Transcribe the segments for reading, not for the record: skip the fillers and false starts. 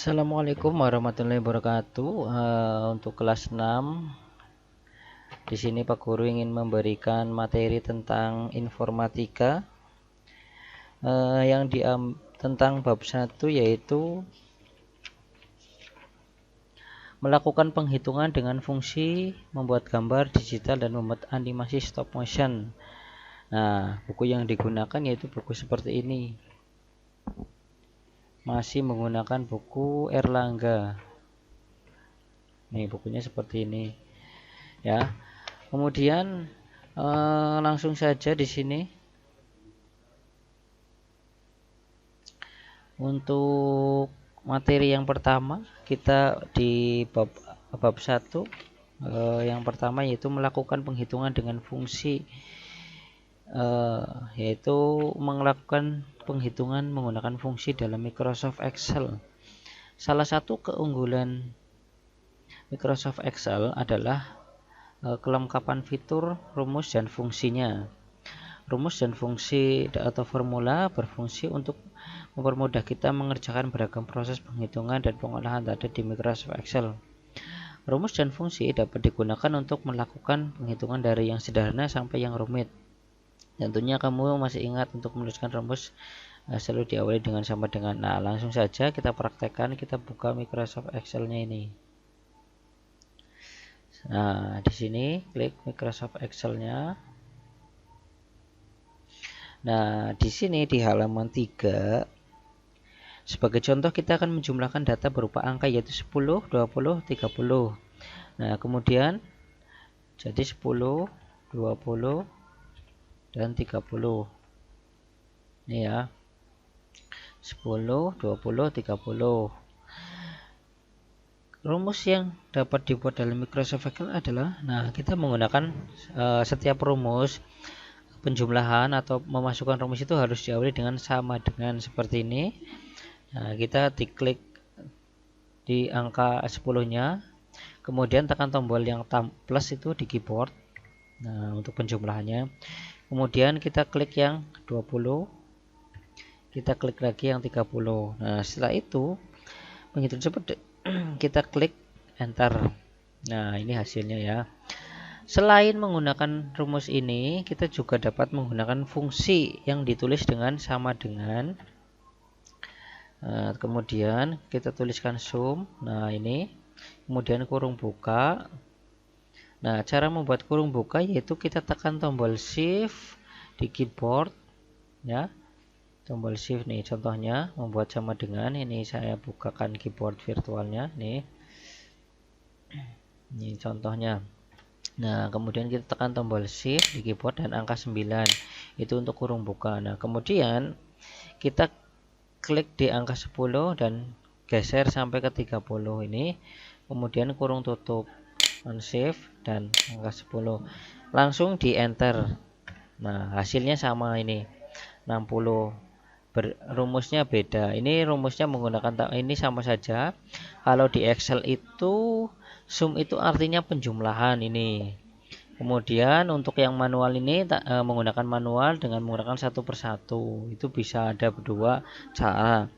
Assalamualaikum warahmatullahi wabarakatuh. Untuk kelas 6, di sini Pak Guru ingin memberikan materi tentang informatika yang tentang bab 1, yaitu melakukan penghitungan dengan fungsi, membuat gambar digital dan membuat animasi stop motion. Nah, buku yang digunakan yaitu buku seperti ini. Masih menggunakan buku Erlangga. Nih, bukunya seperti ini. Ya. Kemudian langsung saja di sini untuk materi yang pertama kita di bab 1 yang pertama yaitu melakukan penghitungan dengan fungsi, yaitu melakukan penghitungan menggunakan fungsi dalam Microsoft Excel. Salah satu keunggulan Microsoft Excel adalah kelengkapan fitur, rumus, dan fungsinya. Rumus dan fungsi atau formula berfungsi untuk mempermudah kita mengerjakan beragam proses penghitungan dan pengolahan data di Microsoft Excel. Rumus dan fungsi dapat digunakan untuk melakukan penghitungan dari yang sederhana sampai yang rumit. Tentunya kamu masih ingat untuk menuliskan rumus selalu diawali dengan sama dengan. Nah, langsung saja kita praktekkan. Kita buka Microsoft Excel-nya ini. Nah, di sini klik Microsoft Excel-nya. Nah, di sini di halaman 3, sebagai contoh kita akan menjumlahkan data berupa angka yaitu 10, 20, 30. Nah, kemudian jadi 10, 20, dan 30. Ini ya. 10, 20, 30. Rumus yang dapat dibuat dalam Microsoft Excel adalah, nah, kita menggunakan setiap rumus penjumlahan atau memasukkan rumus itu harus diawali dengan sama dengan seperti ini. Nah, kita diklik di angka 10-nya, kemudian tekan tombol yang plus itu di keyboard. Nah, untuk penjumlahannya. Kemudian kita klik yang 20, kita klik lagi yang 30. Nah, setelah itu penghitung seperti kita klik enter. Nah, ini hasilnya ya. Selain menggunakan rumus ini, kita juga dapat menggunakan fungsi yang ditulis dengan sama dengan. Kemudian kita tuliskan sum. Nah, ini. Kemudian kurung buka. Nah, cara membuat kurung buka yaitu kita tekan tombol shift di keyboard ya. Tombol shift nih contohnya membuat sama dengan ini, saya bukakan keyboard virtualnya nih. Ini contohnya. Nah, kemudian kita tekan tombol shift di keyboard dan angka 9 itu untuk kurung buka. Nah, kemudian kita klik di angka 10 dan geser sampai ke 30 ini. Kemudian kurung tutup, on shift dan angka 10. Langsung di enter. Nah, hasilnya sama ini. 60. Rumusnya beda. Ini rumusnya menggunakan ini sama saja. Kalau di Excel itu sum itu artinya penjumlahan ini. Kemudian untuk yang manual ini menggunakan manual dengan menggunakan satu persatu. Itu bisa ada dua cara.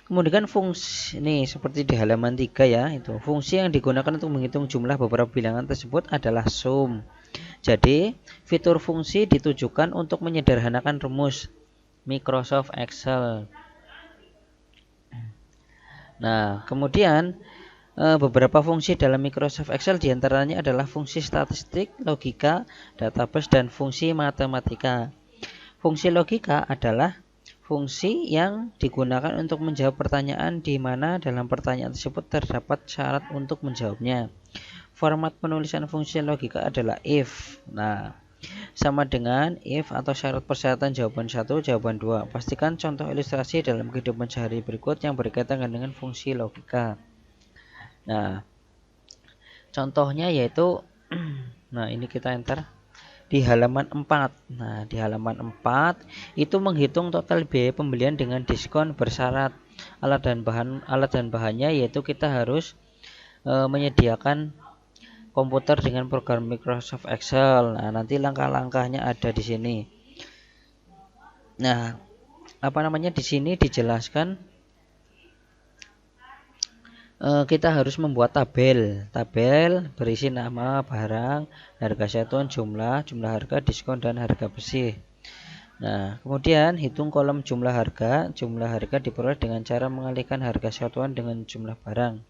Kemudian fungsi ini seperti di halaman 3 ya, itu fungsi yang digunakan untuk menghitung jumlah beberapa bilangan tersebut adalah sum. Jadi fitur fungsi ditujukan untuk menyederhanakan rumus Microsoft Excel. Nah, kemudian beberapa fungsi dalam Microsoft Excel diantaranya adalah fungsi statistik, logika, database, dan fungsi matematika. Fungsi logika adalah fungsi yang digunakan untuk menjawab pertanyaan di mana dalam pertanyaan tersebut terdapat syarat untuk menjawabnya. Format penulisan fungsi logika adalah if. Nah, sama dengan if atau syarat persyaratan jawaban 1, jawaban 2. Pastikan contoh ilustrasi dalam kehidupan sehari berikut yang berkaitan dengan fungsi logika. Nah, contohnya yaitu nah, ini kita enter di halaman 4. Nah, di halaman 4 itu menghitung total biaya pembelian dengan diskon bersyarat alat dan bahannya, yaitu kita harus menyediakan komputer dengan program Microsoft Excel. Nah, nanti langkah-langkahnya ada di sini. Nah, di sini dijelaskan kita harus membuat tabel berisi nama, barang, harga satuan, jumlah harga, diskon, dan harga bersih. Nah, kemudian hitung kolom jumlah harga. Jumlah harga diperoleh dengan cara mengalihkan harga satuan dengan jumlah barang.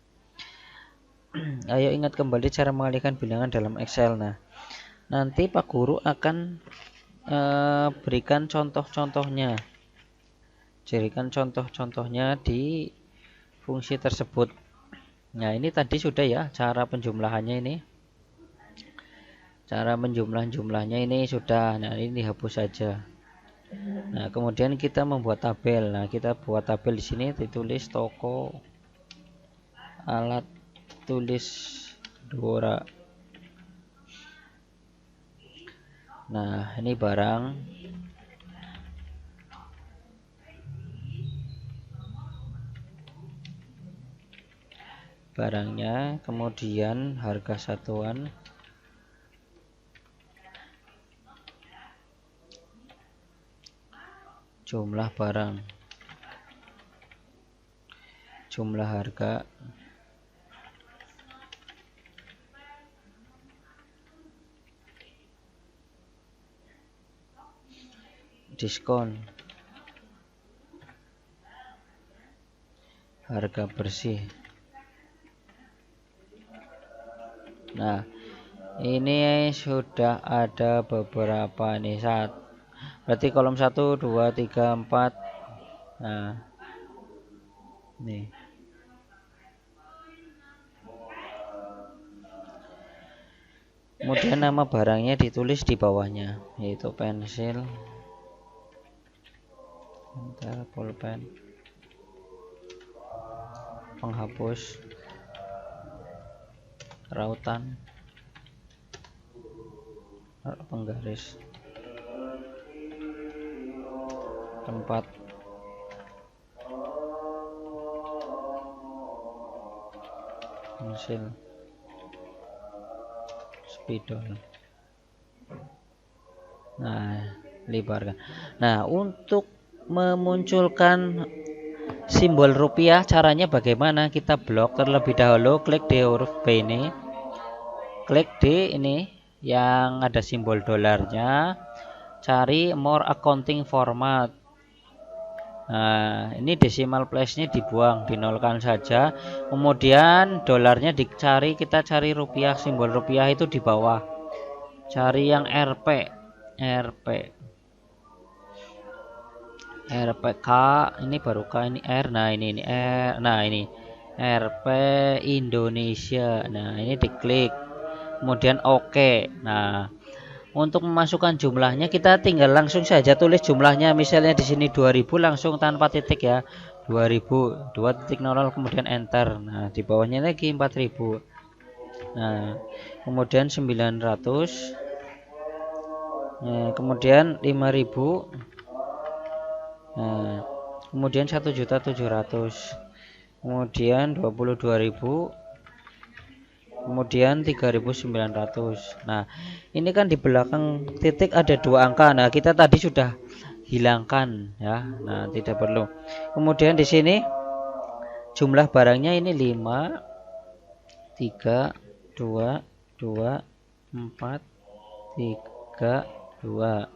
Ayo ingat kembali cara mengalihkan bilangan dalam Excel. Nah, nanti Pak Guru akan berikan contoh-contohnya. Jadikan contoh-contohnya di fungsi tersebut. Nah, ini tadi sudah ya cara penjumlahannya ini. Cara menjumlah-jumlahnya ini sudah. Nah, ini dihapus saja. Nah, kemudian kita membuat tabel. Nah, kita buat tabel di sini ditulis toko alat tulis Dora. Nah, ini barang. Barangnya, kemudian harga satuan. Jumlah barang, jumlah harga, diskon, harga bersih. Nah, ini sudah ada beberapa nih, berarti kolom 1, 2, 3, 4. Nah, nih. Kemudian nama barangnya ditulis di bawahnya, yaitu pensil, pulpen, penghapus, rautan, penggaris, tempat, pensil, spidol. Nah, libarkan. Nah, untuk memunculkan simbol rupiah caranya bagaimana? Kita blok terlebih dahulu, klik di huruf B ini. Klik di ini yang ada simbol dolarnya. Cari more accounting format. Nah, ini decimal place-nya dibuang, dinolkan saja. Kemudian dolarnya dicari, kita cari rupiah, simbol rupiah itu di bawah. Cari yang RPK, ini baru K, ini R. Nah, ini R. Nah, ini RP Indonesia. Nah, ini diklik. Kemudian oke. Nah, untuk memasukkan jumlahnya kita tinggal langsung saja tulis jumlahnya. Misalnya di sini 2000 langsung tanpa titik ya. 2000 2.00 kemudian enter. Nah, di bawahnya lagi 4000. Nah, kemudian 900. Nah, kemudian 5000. Nah, kemudian 1.700.000. Kemudian 22.000. Kemudian 3.900. Nah, ini kan di belakang titik ada 2 angka. Nah, kita tadi sudah hilangkan ya. Nah, tidak perlu. Kemudian di sini jumlah barangnya ini 5 3 2 2 4 3 2.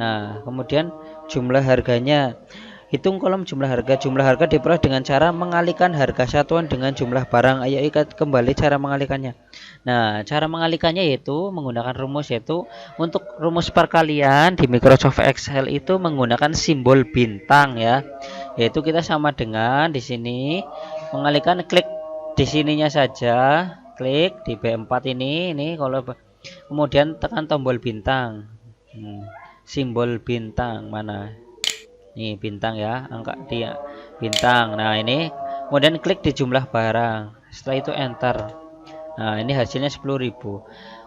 Nah, kemudian jumlah harganya. Hitung kolom jumlah harga. Jumlah harga diperoleh dengan cara mengalihkan harga satuan dengan jumlah barang. Ayo ikat kembali cara mengalihkannya. Nah, cara mengalihkannya yaitu menggunakan rumus, yaitu untuk rumus perkalian di Microsoft Excel itu menggunakan simbol bintang ya. Yaitu kita sama dengan di sini mengalihkan, klik di sininya saja, klik di B4 ini kalau kemudian tekan tombol bintang. Simbol bintang mana? Nih bintang ya, angka dia bintang. Nah, ini kemudian klik di jumlah barang. Setelah itu enter. Nah, ini hasilnya 10.000.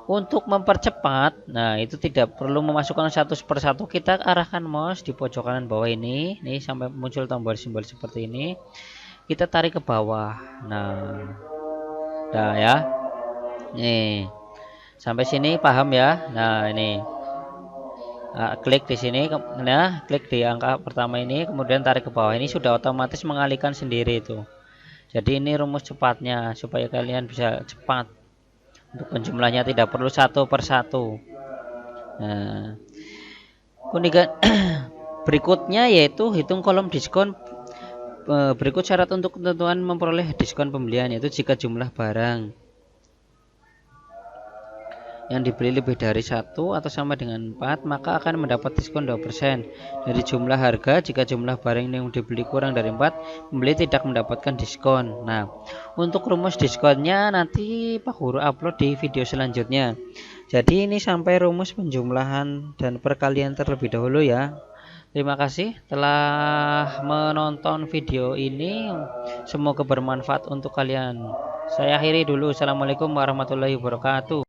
Untuk mempercepat, nah itu tidak perlu memasukkan satu persatu. Kita arahkan mouse di pojok kanan bawah ini, nih sampai muncul tombol simbol seperti ini. Kita tarik ke bawah. Nah ya. Nih. Sampai sini paham ya? Nah, ini. Nah, klik di sini, klik di angka pertama ini, kemudian tarik ke bawah. Ini sudah otomatis mengalihkan sendiri itu. Jadi ini rumus cepatnya supaya kalian bisa cepat untuk penjumlahnya, tidak perlu satu per satu. Nah, kemudian berikutnya yaitu hitung kolom diskon. Berikut syarat untuk ketentuan memperoleh diskon pembelian, yaitu jika jumlah barang yang dibeli lebih dari 1 atau sama dengan 4, maka akan mendapat diskon 2% dari jumlah harga. Jika jumlah barang yang dibeli kurang dari 4, pembeli tidak mendapatkan diskon. Nah, untuk rumus diskonnya nanti Pak Guru upload di video selanjutnya. Jadi ini sampai rumus penjumlahan dan perkalian terlebih dahulu ya. Terima kasih telah menonton video ini. Semoga bermanfaat untuk kalian. Saya akhiri dulu. Assalamualaikum warahmatullahi wabarakatuh.